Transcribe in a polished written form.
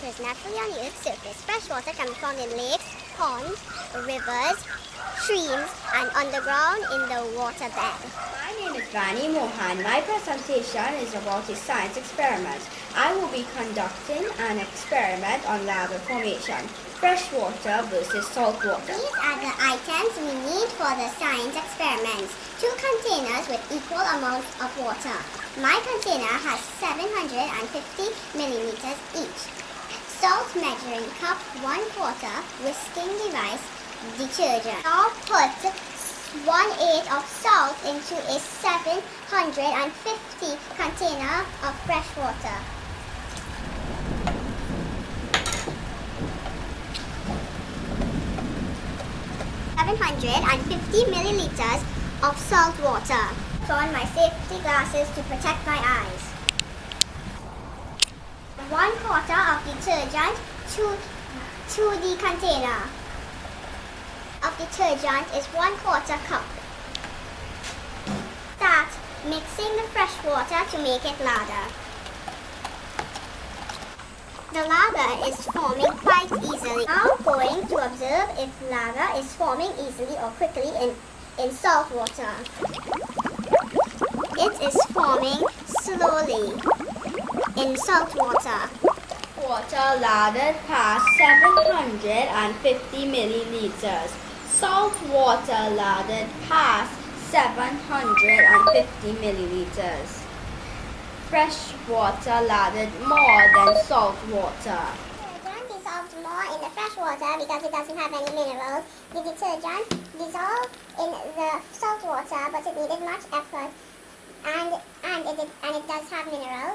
occurs naturally on the Earth's surface. Freshwater can be found in lakes, ponds, rivers, streams, and underground in the waterbed. My name is Vani Mohan. My presentation is about a science experiment. I will be conducting an experiment on lather formation, freshwater versus saltwater. These are the items we need for the science experiments. 2 containers with equal amounts of water. My container has 750 milliliters each. Salt measuring cup 1/4, whisking device, detergent. Now put 1/8 of salt into a 750 container of fresh water. milliliters of salt water. Put on my safety glasses to protect my eyes. 1/4 of detergent to the container of detergent is 1/4 cup. Start mixing the fresh water to make it lather. The lather is forming quite easily. Now I'm going to observe if lather is forming easily or quickly in salt water. It is forming slowly in salt water. Water lathered past 750 milliliters. Salt water lathered past 750 milliliters. Fresh water lathered more than salt water. Detergent dissolved more in the fresh water because it doesn't have any minerals. The detergent dissolved in the salt water, but it needed much effort, and it does have minerals.